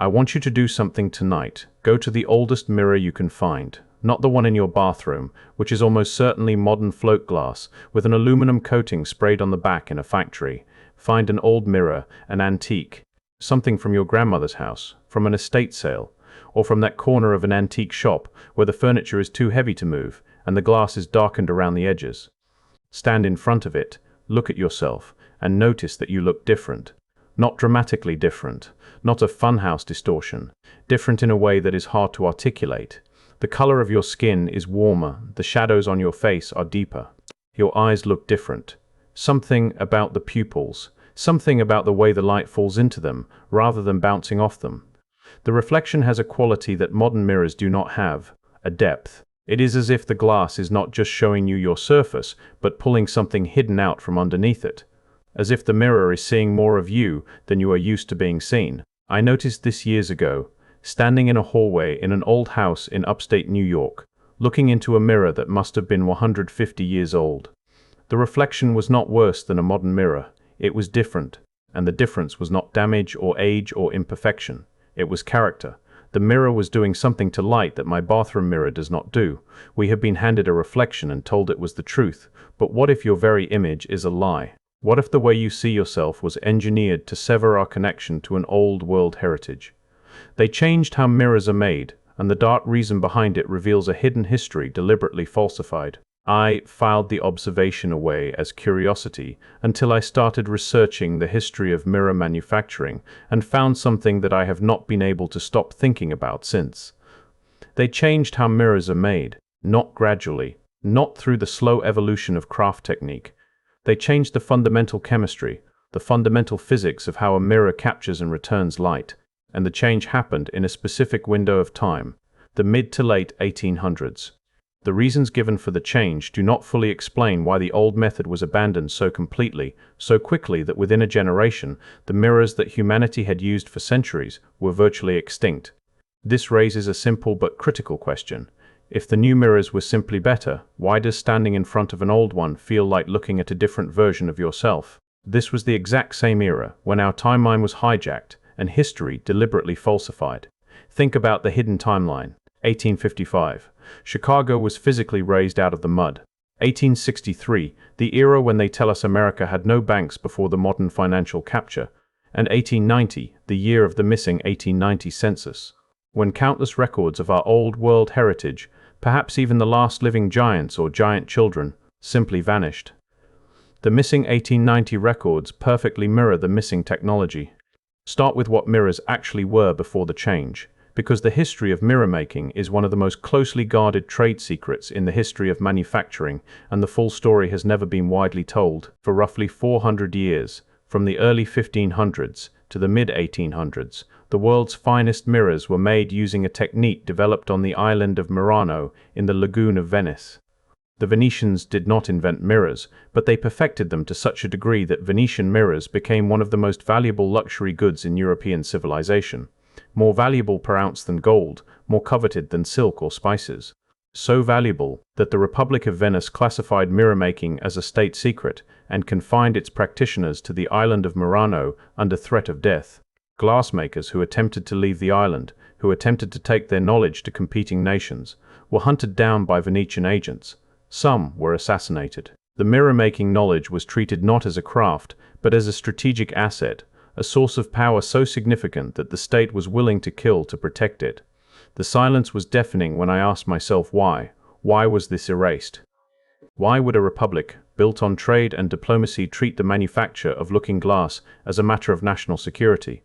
I want you to do something tonight. Go to the oldest mirror you can find. Not the one in your bathroom, which is almost certainly modern float glass, with an aluminum coating sprayed on the back in a factory. Find an old mirror, an antique, something from your grandmother's house, from an estate sale, or from that corner of an antique shop where the furniture is too heavy to move and the glass is darkened around the edges. Stand in front of it, look at yourself, and notice that you look different. Not dramatically different, not a funhouse distortion, different in a way that is hard to articulate. The color of your skin is warmer, the shadows on your face are deeper. Your eyes look different. Something about the pupils, something about the way the light falls into them, rather than bouncing off them. The reflection has a quality that modern mirrors do not have, a depth. It is as if the glass is not just showing you your surface, but pulling something hidden out from underneath it. As if the mirror is seeing more of you than you are used to being seen. I noticed this years ago, standing in a hallway in an old house in upstate New York, looking into a mirror that must have been 150 years old. The reflection was not worse than a modern mirror. It was different, and the difference was not damage or age or imperfection. It was character. The mirror was doing something to light that my bathroom mirror does not do. We have been handed a reflection and told it was the truth. But what if your very image is a lie? What if the way you see yourself was engineered to sever our connection to an old world heritage? They changed how mirrors are made, and the dark reason behind it reveals a hidden history deliberately falsified. I filed the observation away as curiosity until I started researching the history of mirror manufacturing and found something that I have not been able to stop thinking about since. They changed how mirrors are made, not gradually, not through the slow evolution of craft technique. They changed the fundamental chemistry, the fundamental physics of how a mirror captures and returns light, and the change happened in a specific window of time, the mid to late 1800s. The reasons given for the change do not fully explain why the old method was abandoned so completely, so quickly that within a generation, the mirrors that humanity had used for centuries were virtually extinct. This raises a simple but critical question. If the new mirrors were simply better, why does standing in front of an old one feel like looking at a different version of yourself? This was the exact same era when our timeline was hijacked and history deliberately falsified. Think about the hidden timeline. 1855. Chicago was physically raised out of the mud. 1863, the era when they tell us America had no banks before the modern financial capture. And 1890, the year of the missing 1890 census. When countless records of our old world heritage, perhaps even the last living giants or giant children, simply vanished. The missing 1890 records perfectly mirror the missing technology. Start with what mirrors actually were before the change, because the history of mirror making is one of the most closely guarded trade secrets in the history of manufacturing, and the full story has never been widely told. For roughly 400 years, from the early 1500s to the mid-1800s, the world's finest mirrors were made using a technique developed on the island of Murano in the lagoon of Venice. The Venetians did not invent mirrors, but they perfected them to such a degree that Venetian mirrors became one of the most valuable luxury goods in European civilization. More valuable per ounce than gold, more coveted than silk or spices. So valuable that the Republic of Venice classified mirror making as a state secret and confined its practitioners to the island of Murano under threat of death. Glassmakers who attempted to leave the island, who attempted to take their knowledge to competing nations, were hunted down by Venetian agents. Some were assassinated. The mirror-making knowledge was treated not as a craft, but as a strategic asset, a source of power so significant that the state was willing to kill to protect it. The silence was deafening when I asked myself why. Why was this erased? Why would a republic, built on trade and diplomacy, treat the manufacture of looking glass as a matter of national security?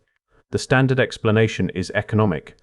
The standard explanation is economic.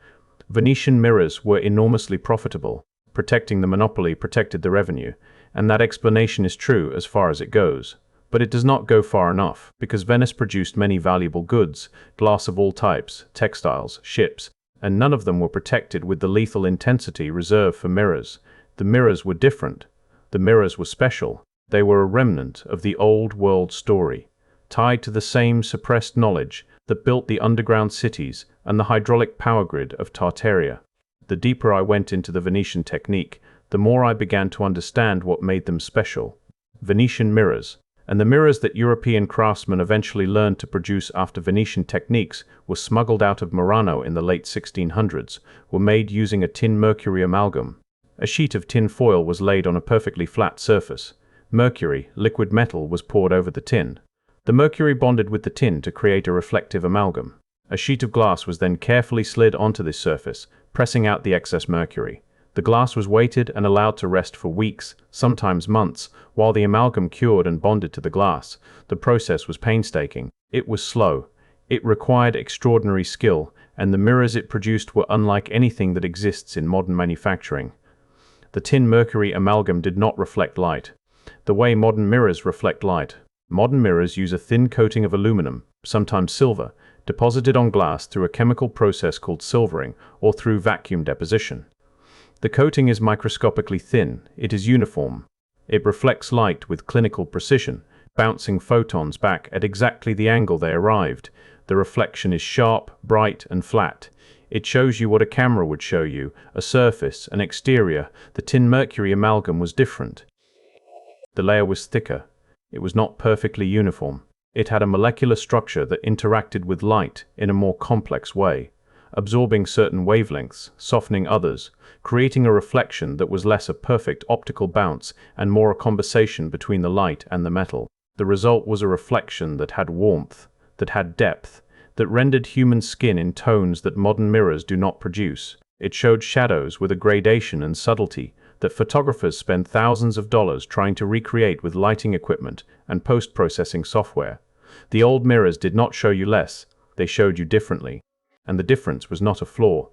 Venetian mirrors were enormously profitable. Protecting the monopoly protected the revenue, and that explanation is true as far as it goes. But it does not go far enough, because Venice produced many valuable goods, glass of all types, textiles, ships, and none of them were protected with the lethal intensity reserved for mirrors. The mirrors were different. The mirrors were special. They were a remnant of the old world story, tied to the same suppressed knowledge that built the underground cities and the hydraulic power grid of Tartaria. The deeper I went into the Venetian technique, the more I began to understand what made them special. Venetian mirrors, and the mirrors that European craftsmen eventually learned to produce after Venetian techniques were smuggled out of Murano in the late 1600s, were made using a tin mercury amalgam. A sheet of tin foil was laid on a perfectly flat surface. Mercury, liquid metal, was poured over the tin. The mercury bonded with the tin to create a reflective amalgam. A sheet of glass was then carefully slid onto this surface, pressing out the excess mercury. The glass was weighted and allowed to rest for weeks, sometimes months, while the amalgam cured and bonded to the glass. The process was painstaking. It was slow. It required extraordinary skill, and the mirrors it produced were unlike anything that exists in modern manufacturing. The tin mercury amalgam did not reflect light the way modern mirrors reflect light. Modern mirrors use a thin coating of aluminum, sometimes silver, deposited on glass through a chemical process called silvering or through vacuum deposition. The coating is microscopically thin. It is uniform. It reflects light with clinical precision, bouncing photons back at exactly the angle they arrived. The reflection is sharp, bright, and flat. It shows you what a camera would show you, a surface, an exterior. The tin mercury amalgam was different. The layer was thicker. It was not perfectly uniform. It had a molecular structure that interacted with light in a more complex way, absorbing certain wavelengths, softening others, creating a reflection that was less a perfect optical bounce and more a conversation between the light and the metal. The result was a reflection that had warmth, that had depth, that rendered human skin in tones that modern mirrors do not produce. It showed shadows with a gradation and subtlety that photographers spend thousands of dollars trying to recreate with lighting equipment and post-processing software. The old mirrors did not show you less, they showed you differently. And the difference was not a flaw.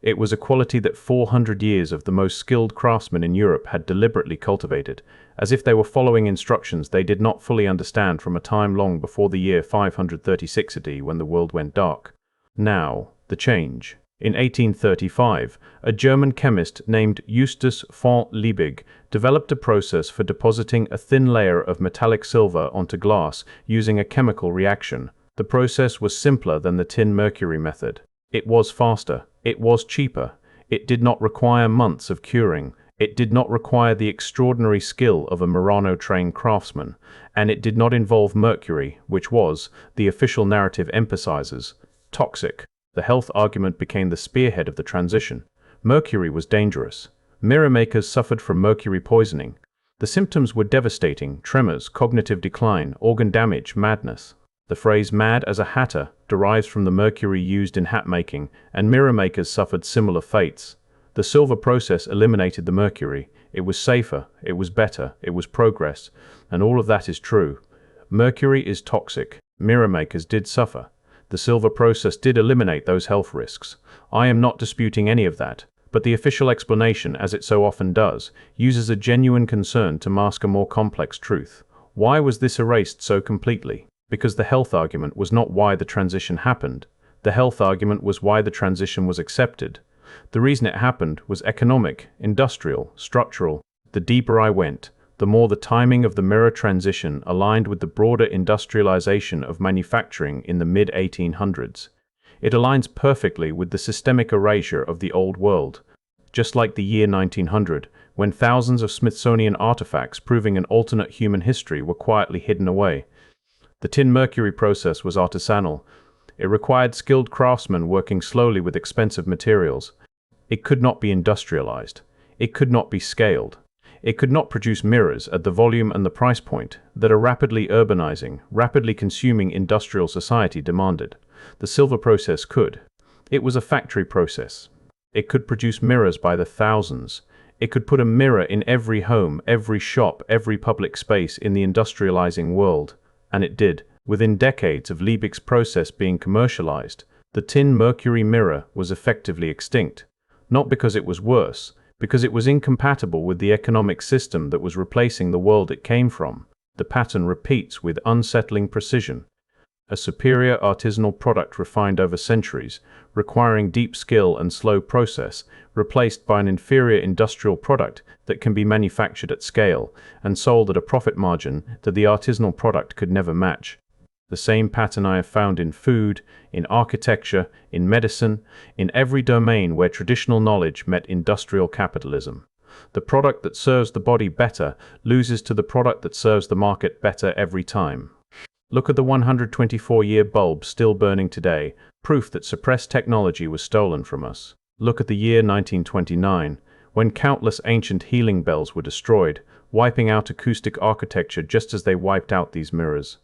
It was a quality that 400 years of the most skilled craftsmen in Europe had deliberately cultivated, as if they were following instructions they did not fully understand from a time long before the year 536 AD when the world went dark. Now, the change. In 1835, a German chemist named Justus von Liebig developed a process for depositing a thin layer of metallic silver onto glass using a chemical reaction. The process was simpler than the tin mercury method. It was faster. It was cheaper. It did not require months of curing. It did not require the extraordinary skill of a Murano-trained craftsman. And it did not involve mercury, which was, the official narrative emphasizes, toxic. The health argument became the spearhead of the transition. Mercury was dangerous. Mirror makers suffered from mercury poisoning. The symptoms were devastating: tremors, cognitive decline, organ damage, madness. The phrase "mad as a hatter" derives from the mercury used in hat making, and mirror makers suffered similar fates. The silver process eliminated the mercury. It was safer, it was better, it was progress, and all of that is true. Mercury is toxic. Mirror makers did suffer. The silver process did eliminate those health risks. I am not disputing any of that, but the official explanation, as it so often does, uses a genuine concern to mask a more complex truth. Why was this erased so completely? Because the health argument was not why the transition happened. The health argument was why the transition was accepted. The reason it happened was economic, industrial, structural. The deeper I went, the more the timing of the mirror transition aligned with the broader industrialization of manufacturing in the mid-1800s. It aligns perfectly with the systemic erasure of the old world, just like the year 1900, when thousands of Smithsonian artifacts proving an alternate human history were quietly hidden away. The tin mercury process was artisanal. It required skilled craftsmen working slowly with expensive materials. It could not be industrialized. It could not be scaled. It could not produce mirrors at the volume and the price point that a rapidly urbanizing, rapidly consuming industrial society demanded. The silver process could. It was a factory process. It could produce mirrors by the thousands. It could put a mirror in every home, every shop, every public space in the industrializing world. And it did. Within decades of Liebig's process being commercialized, the tin mercury mirror was effectively extinct. Not because it was worse, because it was incompatible with the economic system that was replacing the world it came from. The pattern repeats with unsettling precision. A superior artisanal product refined over centuries, requiring deep skill and slow process, replaced by an inferior industrial product that can be manufactured at scale and sold at a profit margin that the artisanal product could never match. The same pattern I have found in food, in architecture, in medicine, in every domain where traditional knowledge met industrial capitalism. The product that serves the body better loses to the product that serves the market better every time. Look at the 124-year bulb still burning today, proof that suppressed technology was stolen from us. Look at the year 1929, when countless ancient healing bells were destroyed, wiping out acoustic architecture just as they wiped out these mirrors.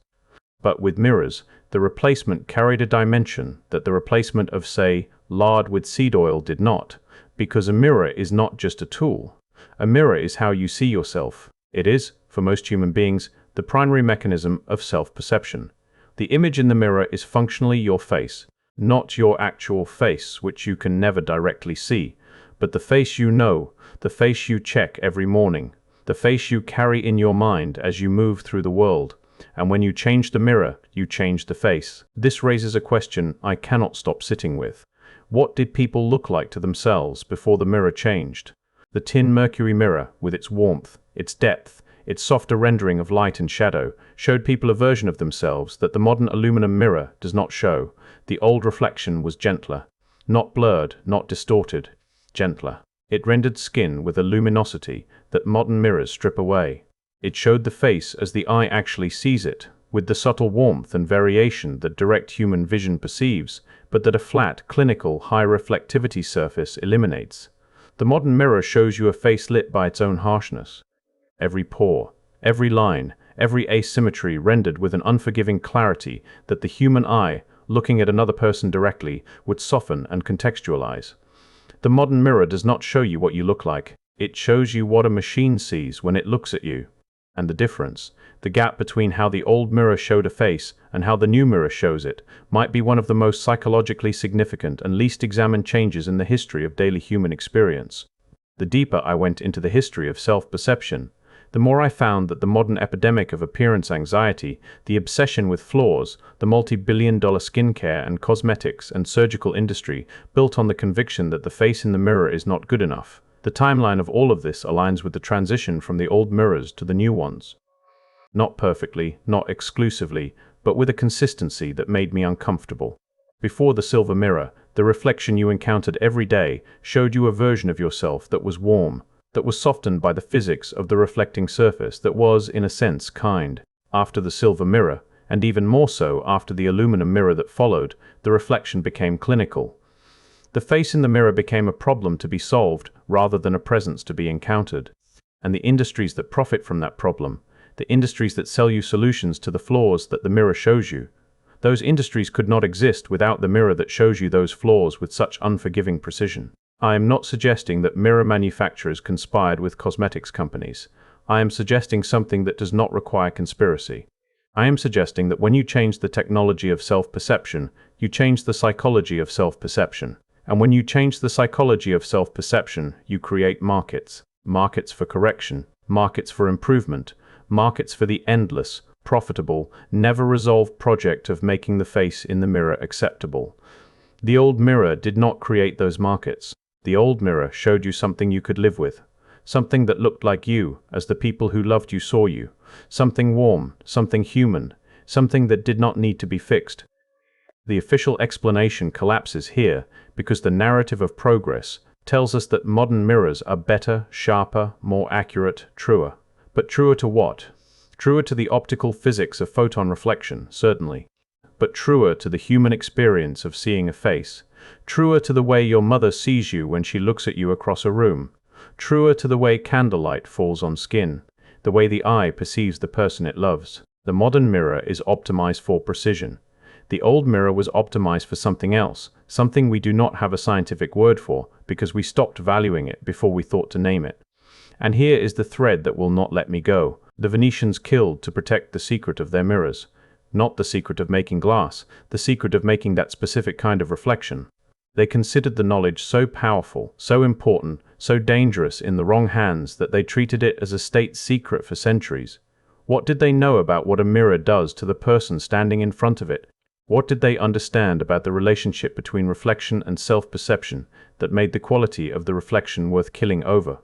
But with mirrors, the replacement carried a dimension that the replacement of, say, lard with seed oil did not, because a mirror is not just a tool. A mirror is how you see yourself. It is, for most human beings, the primary mechanism of self-perception. The image in the mirror is functionally your face, not your actual face, which you can never directly see, but the face you know, the face you check every morning, the face you carry in your mind as you move through the world. And when you change the mirror, you change the face. This raises a question I cannot stop sitting with. What did people look like to themselves before the mirror changed? The tin mercury mirror, with its warmth, its depth, its softer rendering of light and shadow, showed people a version of themselves that the modern aluminum mirror does not show. The old reflection was gentler, not blurred, not distorted, gentler. It rendered skin with a luminosity that modern mirrors strip away. It showed the face as the eye actually sees it, with the subtle warmth and variation that direct human vision perceives, but that a flat, clinical, high reflectivity surface eliminates. The modern mirror shows you a face lit by its own harshness. Every pore, every line, every asymmetry rendered with an unforgiving clarity that the human eye, looking at another person directly, would soften and contextualize. The modern mirror does not show you what you look like. It shows you what a machine sees when it looks at you. And the difference, the gap between how the old mirror showed a face and how the new mirror shows it, might be one of the most psychologically significant and least examined changes in the history of daily human experience. The deeper I went into the history of self-perception, the more I found that the modern epidemic of appearance anxiety, the obsession with flaws, the multi-billion-dollar skincare and cosmetics and surgical industry built on the conviction that the face in the mirror is not good enough. The timeline of all of this aligns with the transition from the old mirrors to the new ones. Not perfectly, not exclusively, but with a consistency that made me uncomfortable. Before the silver mirror, the reflection you encountered every day showed you a version of yourself that was warm, that was softened by the physics of the reflecting surface, that was, in a sense, kind. After the silver mirror, and even more so after the aluminum mirror that followed, the reflection became clinical. The face in the mirror became a problem to be solved rather than a presence to be encountered. And the industries that profit from that problem, the industries that sell you solutions to the flaws that the mirror shows you, those industries could not exist without the mirror that shows you those flaws with such unforgiving precision. I am not suggesting that mirror manufacturers conspired with cosmetics companies. I am suggesting something that does not require conspiracy. I am suggesting that when you change the technology of self-perception, you change the psychology of self-perception. And when you change the psychology of self-perception, you create markets. Markets for correction, markets for improvement, markets for the endless, profitable, never-resolved project of making the face in the mirror acceptable. The old mirror did not create those markets. The old mirror showed you something you could live with, something that looked like you as the people who loved you saw you, something warm, something human, something that did not need to be fixed. The official explanation collapses here because the narrative of progress tells us that modern mirrors are better, sharper, more accurate, truer. But truer to what? Truer to the optical physics of photon reflection, certainly. But truer to the human experience of seeing a face. Truer to the way your mother sees you when she looks at you across a room. Truer to the way candlelight falls on skin. The way the eye perceives the person it loves. The modern mirror is optimized for precision. The old mirror was optimized for something else, something we do not have a scientific word for because we stopped valuing it before we thought to name it. And here is the thread that will not let me go. The Venetians killed to protect the secret of their mirrors. Not the secret of making glass, the secret of making that specific kind of reflection. They considered the knowledge so powerful, so important, so dangerous in the wrong hands that they treated it as a state secret for centuries. What did they know about what a mirror does to the person standing in front of it? What did they understand about the relationship between reflection and self-perception that made the quality of the reflection worth killing over?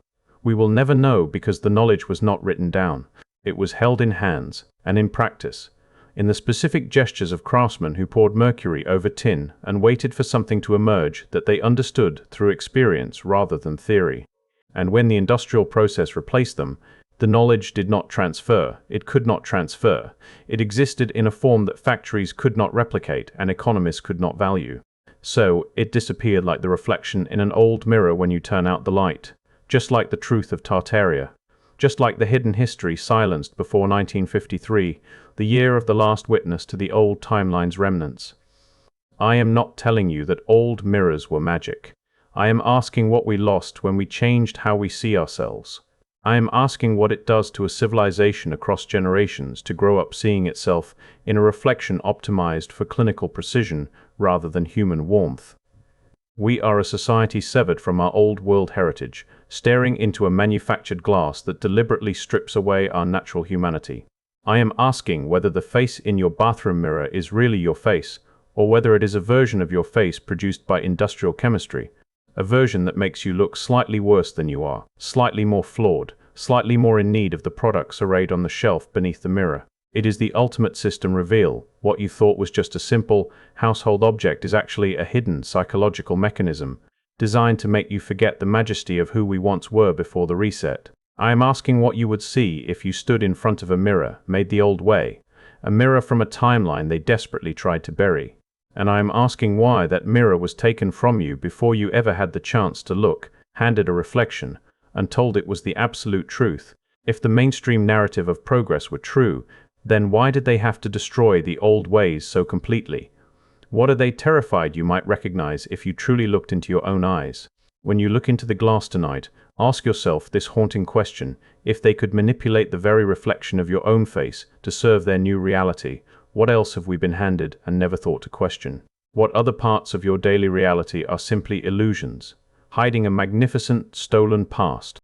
We will never know because the knowledge was not written down. It was held in hands and in practice, in the specific gestures of craftsmen who poured mercury over tin and waited for something to emerge that they understood through experience rather than theory. and when the industrial process replaced them, the knowledge did not transfer. It could not transfer. It existed in a form that factories could not replicate and economists could not value. So, it disappeared like the reflection in an old mirror when you turn out the light. Just like the truth of Tartaria. Just like the hidden history silenced before 1953, the year of the last witness to the old timeline's remnants. I am not telling you that old mirrors were magic. I am asking what we lost when we changed how we see ourselves. I am asking what it does to a civilization across generations to grow up seeing itself in a reflection optimized for clinical precision rather than human warmth. We are a society severed from our old world heritage, staring into a manufactured glass that deliberately strips away our natural humanity. I am asking whether the face in your bathroom mirror is really your face, or whether it is a version of your face produced by industrial chemistry, a version that makes you look slightly worse than you are, slightly more flawed, slightly more in need of the products arrayed on the shelf beneath the mirror. It is the ultimate system reveal. What you thought was just a simple household object is actually a hidden psychological mechanism designed to make you forget the majesty of who we once were before the reset. I am asking what you would see if you stood in front of a mirror made the old way, a mirror from a timeline they desperately tried to bury. And I am asking why that mirror was taken from you before you ever had the chance to look, handed a reflection, and told it was the absolute truth. If the mainstream narrative of progress were true, then why did they have to destroy the old ways so completely? What are they terrified you might recognize if you truly looked into your own eyes? When you look into the glass tonight, ask yourself this haunting question: if they could manipulate the very reflection of your own face to serve their new reality, what else have we been handed and never thought to question? What other parts of your daily reality are simply illusions, hiding a magnificent, stolen past?